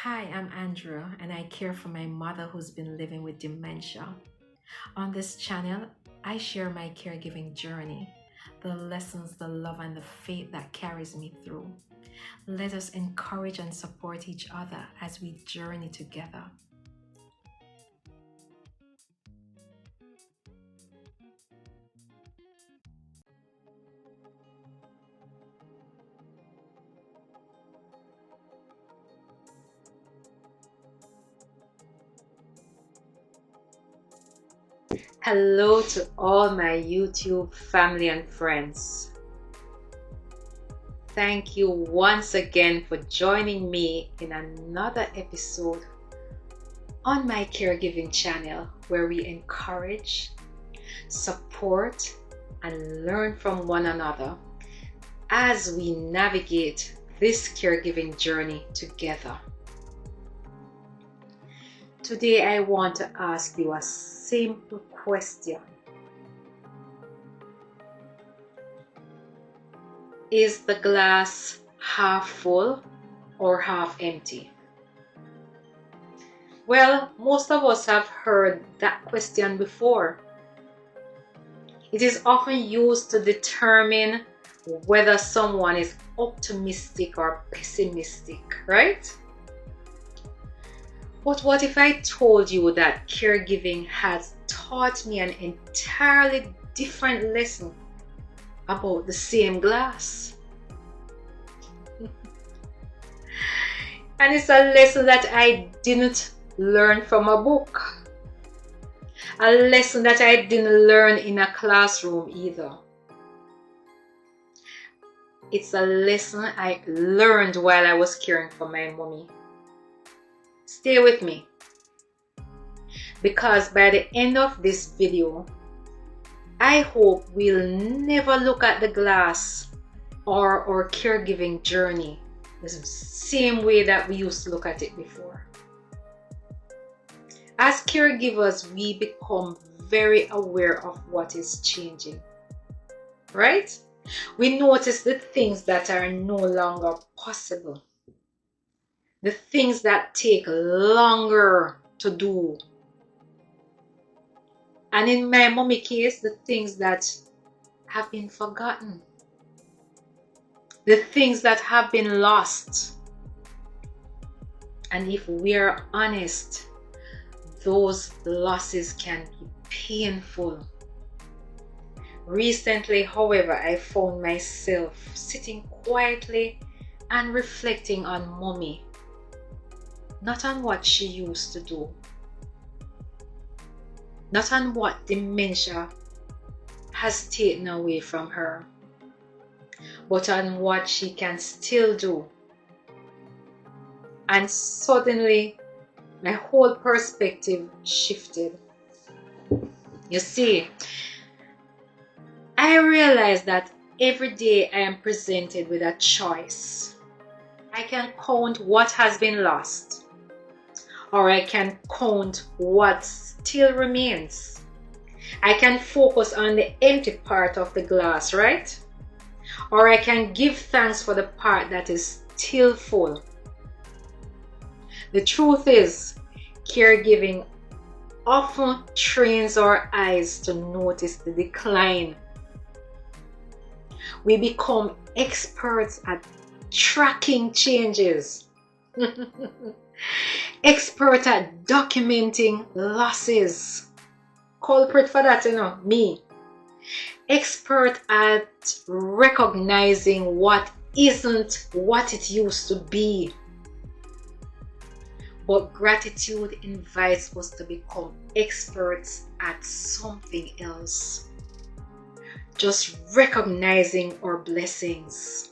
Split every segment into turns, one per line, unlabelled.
Hi, I'm Andrew, and I care for my mother who's been living with dementia. On this channel, I share my caregiving journey, the lessons, the love, and the faith that carries me through. Let us encourage and support each other as we journey together.
Hello to all my YouTube family and friends. Thank you once again for joining me in another episode on my caregiving channel where we encourage, support, and learn from one another as we navigate this caregiving journey together. Today I want to ask you a simple question. Is the glass half full or half empty? Well, most of us have heard that question before. It is often used to determine whether someone is optimistic or pessimistic, right? But what if I told you that caregiving has taught me an entirely different lesson about the same glass? And it's a lesson that I didn't learn from a book. A lesson that I didn't learn in a classroom either. It's a lesson I learned while I was caring for my mommy. Stay with me, because by the end of this video, I hope we'll never look at the glass or our caregiving journey the same way that we used to look at it before. As caregivers, we become very aware of what is changing, right? We notice the things that are no longer possible. The things that take longer to do. And in my mommy case, the things that have been forgotten. The things that have been lost. And if we're honest, those losses can be painful. Recently, however, I found myself sitting quietly and reflecting on mommy. Not on what she used to do. Not on what dementia has taken away from her. But on what she can still do. And suddenly, my whole perspective shifted. You see, I realized that every day I am presented with a choice. I can count what has been lost. Or I can count what still remains. I can focus on the empty part of the glass, right? Or I can give thanks for the part that is still full. The truth is, caregiving often trains our eyes to notice the decline. We become experts at tracking changes. Expert at documenting losses. Culprit for that, me. Expert at recognizing what isn't what it used to be. But gratitude invites us to become experts at something else. Just recognizing our blessings.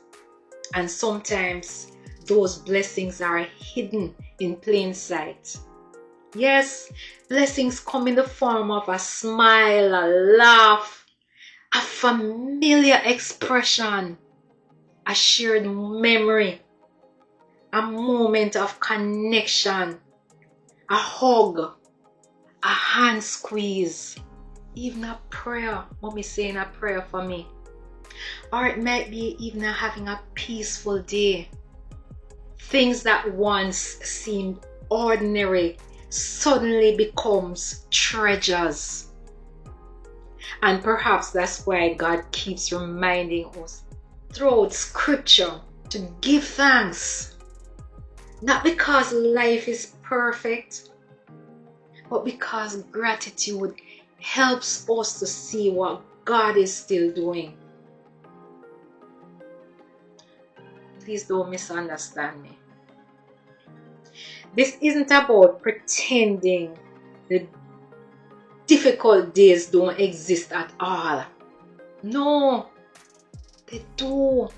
And sometimes those blessings are hidden in plain sight. Yes, blessings come in the form of a smile, a laugh, a familiar expression, a shared memory, a moment of connection, a hug, a hand squeeze, even a prayer, mommy saying a prayer for me. Or it might be even having a peaceful day. Things that once seemed ordinary suddenly becomes treasures. And perhaps that's why God keeps reminding us throughout scripture to give thanks. Not because life is perfect, but because gratitude helps us to see what God is still doing. Please don't misunderstand me. This isn't about pretending the difficult days don't exist at all. No, they do.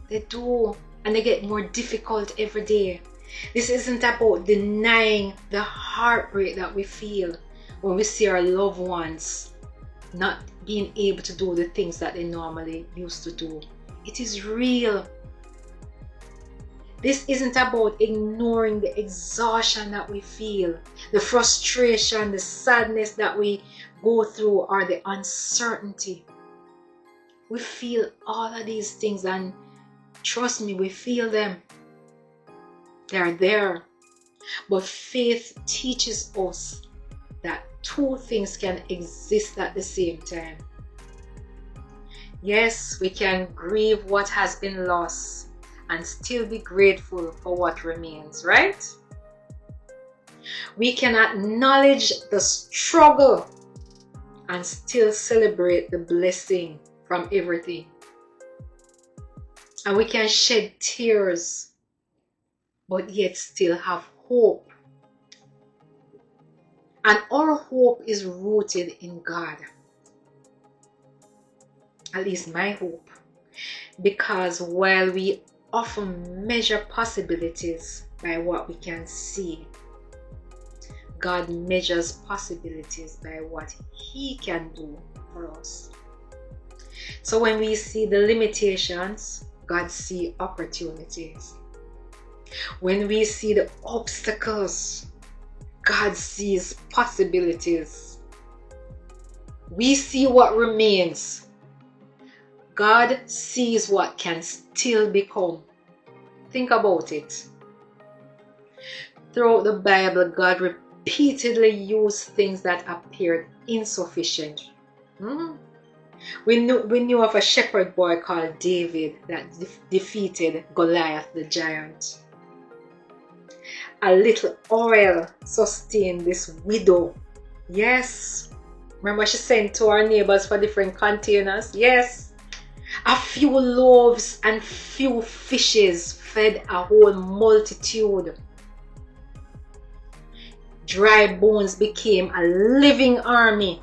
They do. And they get more difficult every day. This isn't about denying the heartbreak that we feel when we see our loved ones not being able to do the things that they normally used to do. It is real. This isn't about ignoring the exhaustion that we feel, the frustration, the sadness that we go through, or the uncertainty. We feel all of these things, and trust me, we feel them. They're there. But faith teaches us that two things can exist at the same time. Yes, we can grieve what has been lost and still be grateful for what remains, right? We can acknowledge the struggle and still celebrate the blessing from everything. And we can shed tears, but yet still have hope. And our hope is rooted in God. At least my hope. Because while we often measure possibilities by what we can see, God measures possibilities by what He can do for us. So when we see the limitations, God sees opportunities. When we see the obstacles, God sees possibilities. We see what remains. God sees what can still become. Think about it. Throughout the Bible, God repeatedly used things that appeared insufficient. We knew of a shepherd boy called David that defeated Goliath the giant. A little oil sustained this widow. Yes. Remember she sent to our neighbors for different containers? Yes. A few loaves and few fishes fed a whole multitude. Dry bones became a living army.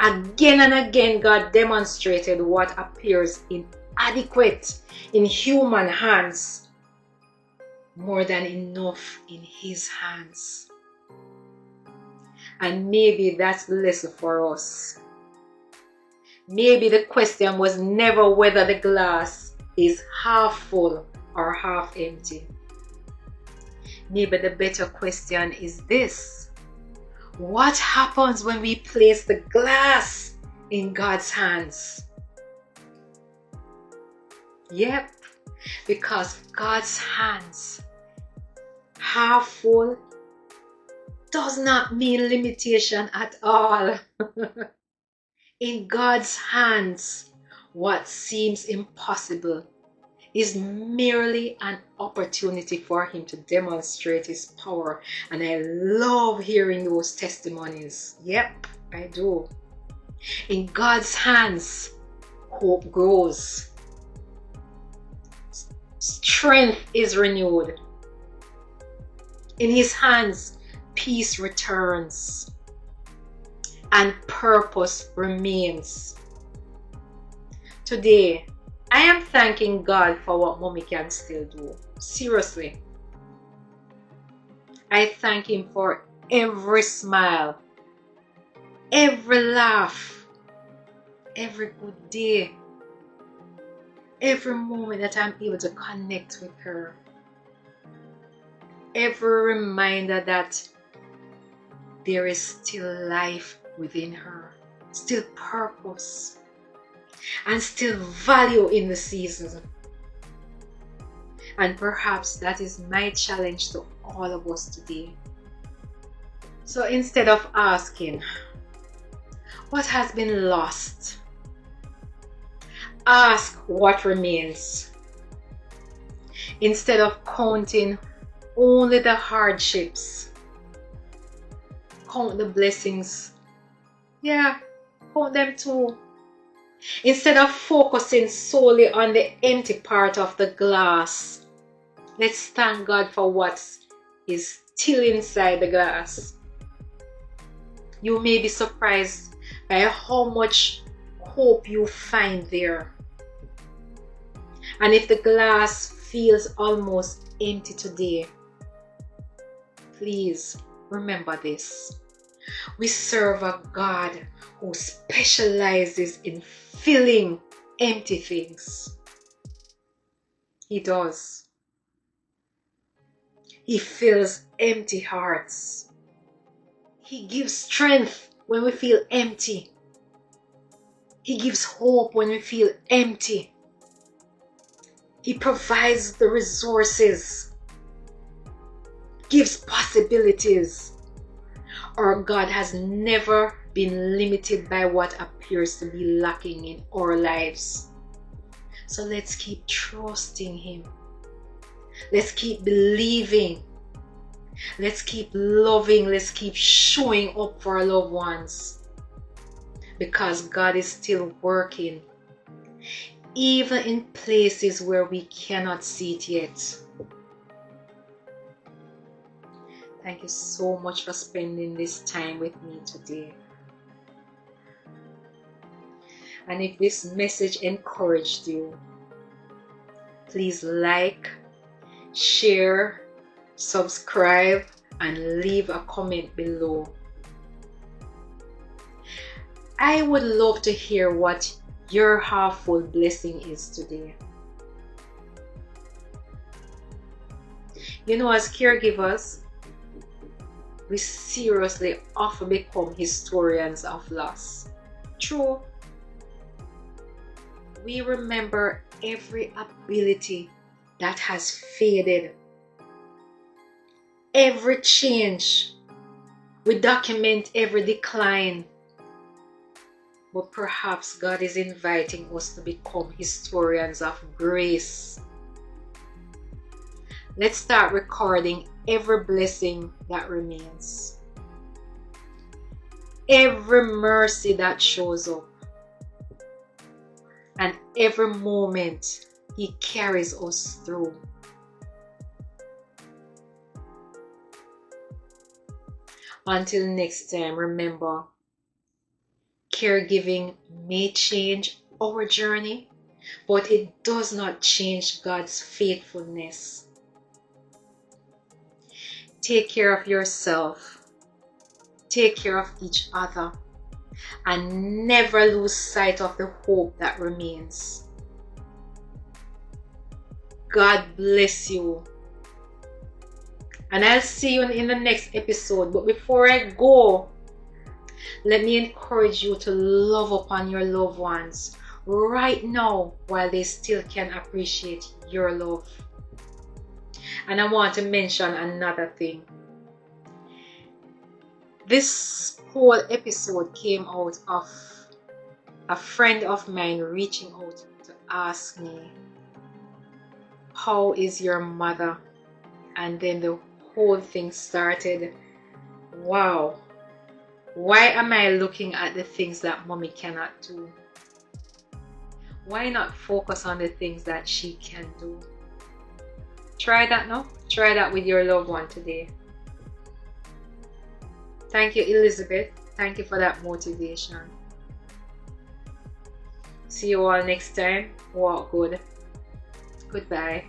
Again and again, God demonstrated what appears inadequate in human hands, more than enough in His hands. And maybe that's the lesson for us. Maybe the question was never whether the glass is half full or half empty. Maybe the better question is this: what happens when we place the glass in God's hands? Yep, because God's hands, half full, does not mean limitation at all. In God's hands, what seems impossible is merely an opportunity for Him to demonstrate His power. And I love hearing those testimonies. Yep, I do. In God's hands, hope grows. Strength is renewed. In His hands, peace returns. And purpose remains. Today, I am thanking God for what Mommy can still do. Seriously. I thank Him for every smile, every laugh, every good day, every moment that I'm able to connect with her. Every reminder that there is still life within her, still purpose, and still value in the season. And perhaps that is my challenge to all of us today. So instead of asking, what has been lost? Ask what remains. Instead of counting only the hardships, count the blessings. Yeah, count them too. Instead of focusing solely on the empty part of the glass, let's thank God for what is still inside the glass. You may be surprised by how much hope you find there. And if the glass feels almost empty today, please remember this. We serve a God who specializes in filling empty things. He does. He fills empty hearts. He gives strength when we feel empty. He gives hope when we feel empty. He provides the resources, gives possibilities. Our God has never been limited by what appears to be lacking in our lives. So let's keep trusting Him. Let's keep believing. Let's keep loving. Let's keep showing up for our loved ones. Because God is still working, even in places where we cannot see it yet. Thank you so much for spending this time with me today. And if this message encouraged you, please like, share, subscribe, and leave a comment below. I would love to hear what your half-full blessing is today. You know, as caregivers, we seriously often become historians of loss. True. We remember every ability that has faded, every change. We document every decline. But perhaps God is inviting us to become historians of grace. Let's start recording every blessing that remains, every mercy that shows up, and every moment He carries us through. Until next time, remember, caregiving may change our journey, but it does not change God's faithfulness. Take care of yourself, take care of each other, and never lose sight of the hope that remains. God bless you. And I'll see you in the next episode. But before I go, let me encourage you to love upon your loved ones right now while they still can appreciate your love. And I want to mention another thing. This whole episode came out of a friend of mine reaching out to ask me, how is your mother? And then the whole thing started. Wow, why am I looking at the things that mommy cannot do? Why not focus on the things that she can do? Try that now. Try that with your loved one today. Thank you, Elizabeth. Thank you for that motivation. See you all next time. Walk good. Goodbye.